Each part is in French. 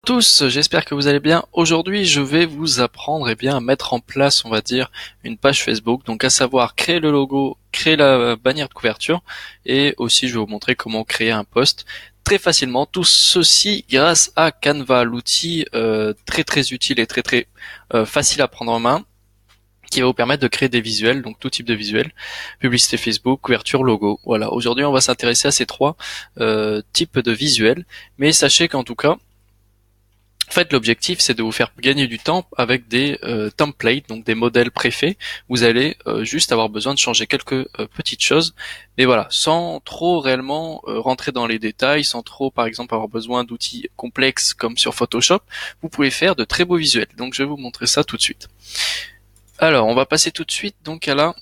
tous, j'espère que vous allez bien. Aujourd'hui, je vais vous apprendre à mettre en place, on va dire, une page Facebook. Donc, à savoir créer le logo, créer la bannière de couverture, et aussi je vais vous montrer comment créer un post très facilement. Tout ceci grâce à Canva, l'outil très très utile et très facile à prendre en main, qui va vous permettre de créer des visuels, donc tout type de visuels, publicité Facebook, couverture, logo. Voilà. Aujourd'hui, on va s'intéresser à ces trois types de visuels, mais sachez qu'en tout cas, en fait, l'objectif, c'est de vous faire gagner du temps avec des templates, donc des modèles préfaits. Vous allez juste avoir besoin de changer quelques petites choses, mais voilà, sans trop réellement rentrer dans les détails, sans trop, par exemple, avoir besoin d'outils complexes comme sur Photoshop. Vous pouvez faire de très beaux visuels. Donc, je vais vous montrer ça tout de suite. Alors, on va passer tout de suite donc à la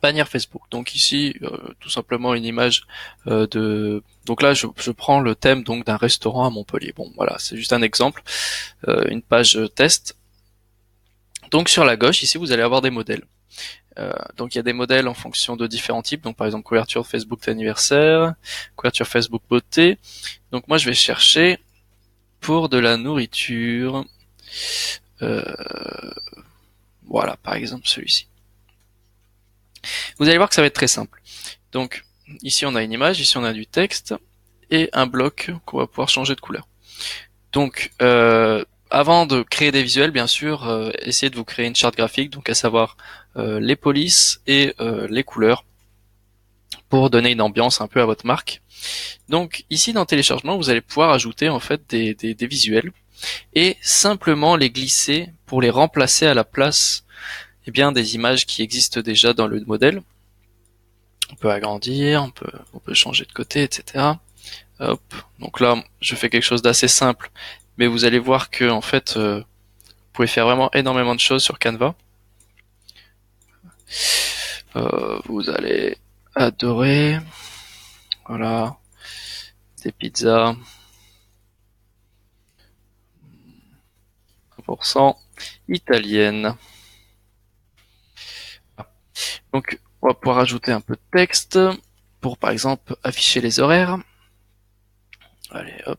bannière Facebook. Donc ici, tout simplement une image de. Donc là, je prends le thème donc d'un restaurant à Montpellier. Bon, voilà, c'est juste un exemple, une page test. Donc sur la gauche, ici, vous allez avoir des modèles. Donc il y a des modèles en fonction de différents types. Donc par exemple couverture Facebook d'anniversaire, couverture Facebook beauté. Donc moi, je vais chercher pour de la nourriture. Euh, voilà, par exemple celui-ci. Vous allez voir que ça va être très simple. Donc ici on a une image, ici on a du texte et un bloc qu'on va pouvoir changer de couleur. Donc avant de créer des visuels, bien sûr, essayez de vous créer une charte graphique, donc à savoir les polices et les couleurs pour donner une ambiance un peu à votre marque. Donc ici dans téléchargement, vous allez pouvoir ajouter en fait des visuels et simplement les glisser pour les remplacer à la place des images qui existent déjà dans le modèle. On peut agrandir, on peut changer de côté, etc. Hop. Donc là, je fais quelque chose d'assez simple, mais vous allez voir que en fait, vous pouvez faire vraiment énormément de choses sur Canva. Vous allez adorer. Voilà, des pizzas, 100% italiennes. Donc, on va pouvoir ajouter un peu de texte pour, par exemple, afficher les horaires. Allez, hop.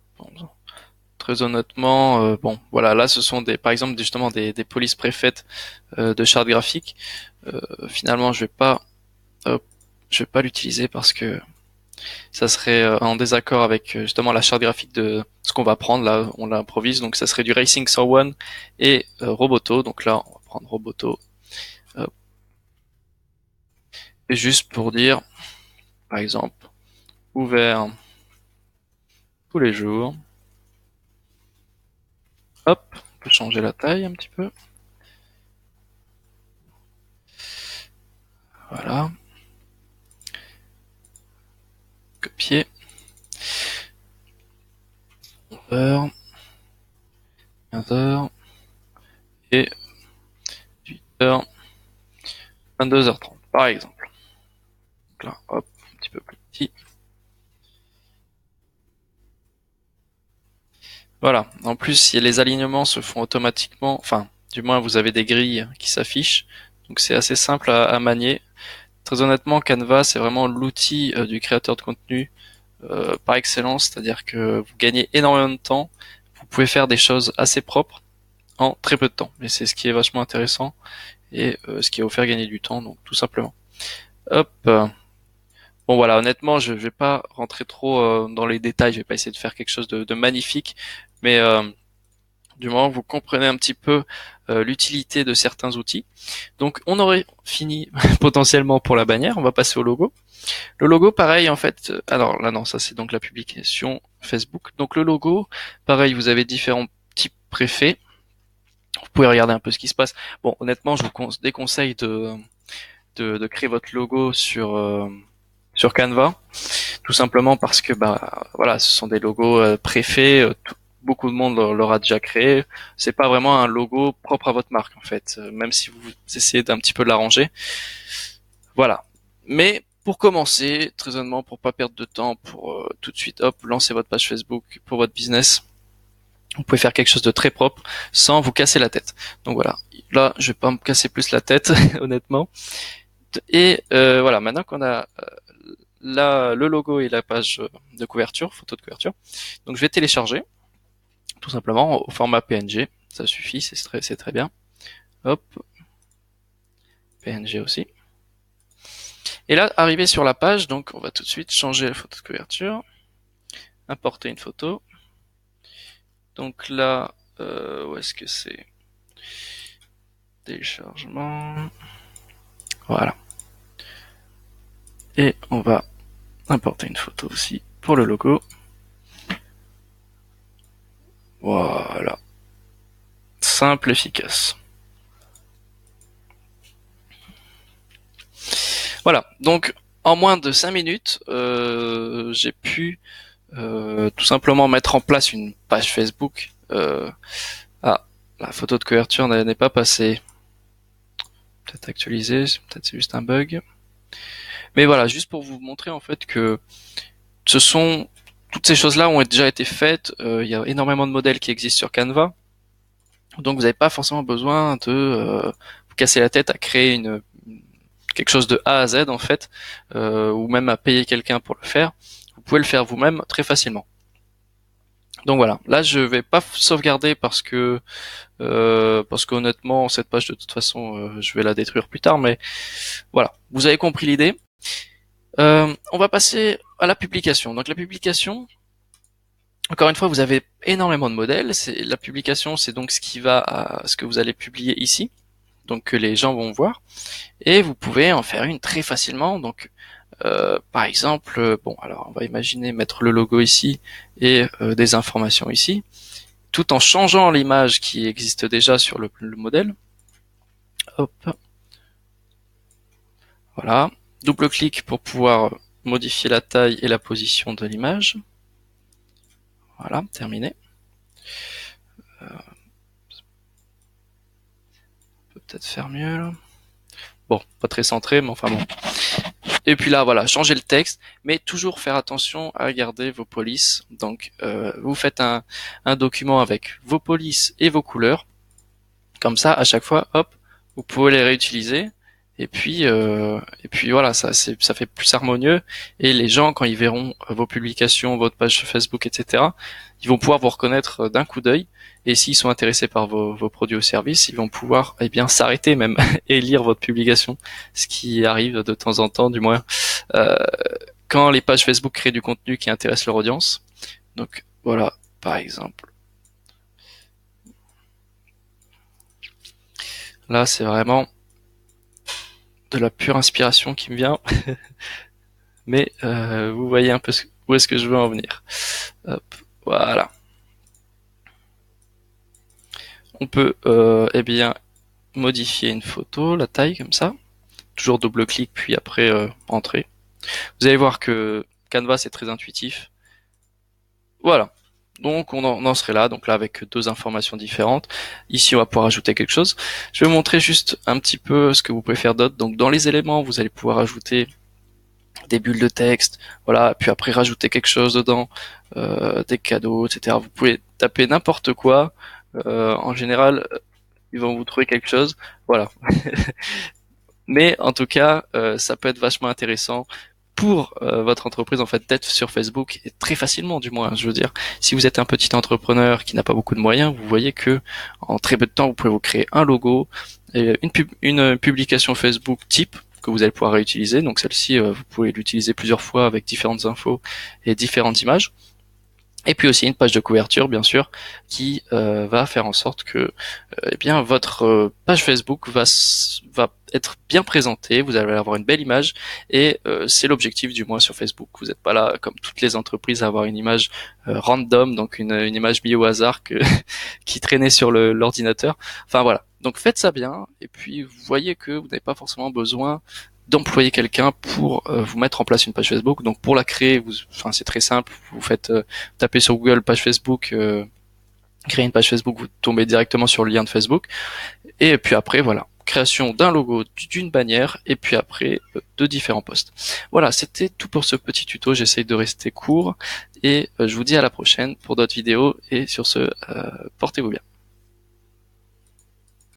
Très honnêtement, bon, voilà, là, ce sont par exemple, justement des polices préfaites de charte graphique. Finalement, hop, je vais pas l'utiliser parce que ça serait en désaccord avec justement la charte graphique de ce qu'on va prendre. Là, on l'improvise, donc ça serait du Racing Star One et Roboto. Donc là, on va prendre Roboto. Hop. Et juste pour dire, par exemple, ouvert tous les jours. Hop, on peut changer la taille un petit peu. Voilà. Copier. 11h, 15h et 8h, 22h30, par exemple. Donc là, hop, un petit peu plus petit. Voilà. En plus, les alignements se font automatiquement. Enfin, du moins, vous avez des grilles qui s'affichent. Donc, c'est assez simple à manier. Très honnêtement, Canva, c'est vraiment l'outil du créateur de contenu par excellence. C'est-à-dire que vous gagnez énormément de temps. Vous pouvez faire des choses assez propres en très peu de temps. Et c'est ce qui est vachement intéressant et ce qui va vous faire gagner du temps, donc tout simplement. Hop. Bon voilà, honnêtement, je vais pas rentrer trop dans les détails, je vais pas essayer de faire quelque chose de magnifique, mais du moment que vous comprenez un petit peu l'utilité de certains outils. Donc on aurait fini potentiellement pour la bannière, on va passer au logo. Le logo, pareil en fait, alors là non, ça c'est donc la publication Facebook. Donc le logo, pareil, vous avez différents types préfets. Vous pouvez regarder un peu ce qui se passe. Bon, honnêtement, je vous déconseille de créer votre logo sur Canva, tout simplement parce que voilà, ce sont des logos préfaits, beaucoup de monde l'aura déjà créé. C'est pas vraiment un logo propre à votre marque en fait, même si vous essayez d'un petit peu de l'arranger. Voilà. Mais pour commencer, très honnêtement, pour pas perdre de temps, pour tout de suite, hop, lancer votre page Facebook pour votre business, vous pouvez faire quelque chose de très propre sans vous casser la tête. Donc voilà. Là, je vais pas me casser plus la tête, honnêtement. Et voilà, maintenant qu'on a le logo et la page de couverture, photo de couverture. Donc je vais télécharger. tout simplement au format PNG, ça suffit, c'est très bien. Hop, PNG aussi. Et là, arrivé sur la page, donc on va tout de suite changer la photo de couverture, importer une photo. Donc là, où est-ce que c'est? Téléchargement. Voilà. Et on va importer une photo aussi pour le logo. Voilà. Simple, efficace. Voilà. Donc, en moins de 5 minutes, j'ai pu tout simplement mettre en place une page Facebook. Ah, la photo de couverture n'est pas passée. Peut-être actualiser, peut-être c'est juste un bug. Mais voilà, juste pour vous montrer en fait que toutes ces choses-là ont déjà été faites. Il y a énormément de modèles qui existent sur Canva. Donc vous n'avez pas forcément besoin de vous casser la tête à créer quelque chose de A à Z en fait, ou même à payer quelqu'un pour le faire. Vous pouvez le faire vous-même très facilement. Donc voilà, là je vais pas sauvegarder parce qu'honnêtement cette page de toute façon je vais la détruire plus tard, mais voilà, vous avez compris l'idée. On va passer à la publication. Donc la publication, encore une fois, vous avez énormément de modèles. La publication, c'est donc ce que vous allez publier ici, donc que les gens vont voir, et vous pouvez en faire une très facilement. Donc par exemple, bon, alors on va imaginer mettre le logo ici et des informations ici, tout en changeant l'image qui existe déjà sur le modèle. Hop, voilà. Double-clic pour pouvoir modifier la taille et la position de l'image. Voilà, terminé. On peut peut-être faire mieux là. Bon, pas très centré, mais enfin bon. Et puis là, voilà, changer le texte, mais toujours faire attention à garder vos polices. Donc, vous faites un document avec vos polices et vos couleurs. Comme ça, à chaque fois, hop, vous pouvez les réutiliser. Et puis voilà, ça fait plus harmonieux. Et les gens, quand ils verront vos publications, votre page Facebook, etc., ils vont pouvoir vous reconnaître d'un coup d'œil. Et s'ils sont intéressés par vos produits ou services, ils vont pouvoir bien s'arrêter même et lire votre publication, ce qui arrive de temps en temps, du moins, euh, quand les pages Facebook créent du contenu qui intéresse leur audience. Donc voilà, par exemple. Là, c'est vraiment de la pure inspiration qui me vient, mais vous voyez un peu où est-ce que je veux en venir. Hop, voilà. On peut bien modifier une photo, la taille comme ça. Toujours double-clic puis après entrer. Vous allez voir que Canva c'est très intuitif. Voilà. Donc on en serait là, donc là avec deux informations différentes. Ici on va pouvoir ajouter quelque chose. Je vais vous montrer juste un petit peu ce que vous pouvez faire d'autre. Donc dans les éléments, vous allez pouvoir ajouter des bulles de texte, voilà, puis après rajouter quelque chose dedans, des cadeaux, etc. Vous pouvez taper n'importe quoi. En général, ils vont vous trouver quelque chose. Voilà. Mais en tout cas, ça peut être vachement intéressant pour votre entreprise en fait d'être sur Facebook et très facilement du moins. Je veux dire, si vous êtes un petit entrepreneur qui n'a pas beaucoup de moyens, vous voyez que en très peu de temps vous pouvez vous créer un logo, et une publication Facebook type que vous allez pouvoir réutiliser. Donc celle-ci, vous pouvez l'utiliser plusieurs fois avec différentes infos et différentes images. Et puis aussi une page de couverture, bien sûr, qui va faire en sorte que bien votre page Facebook va être bien présentée, vous allez avoir une belle image, et c'est l'objectif du moins sur Facebook. Vous n'êtes pas là, comme toutes les entreprises, à avoir une image random, donc une image mise au hasard qui traînait sur l'ordinateur. Enfin voilà, donc faites ça bien, et puis vous voyez que vous n'avez pas forcément besoin d'employer quelqu'un pour vous mettre en place une page Facebook. Donc pour la créer, c'est très simple. Vous faites taper sur Google page Facebook, créer une page Facebook, vous tombez directement sur le lien de Facebook. Et puis après, voilà, création d'un logo, d'une bannière, et puis après de différents posts. Voilà, c'était tout pour ce petit tuto. J'essaye de rester court et je vous dis à la prochaine pour d'autres vidéos. Et sur ce, portez-vous bien.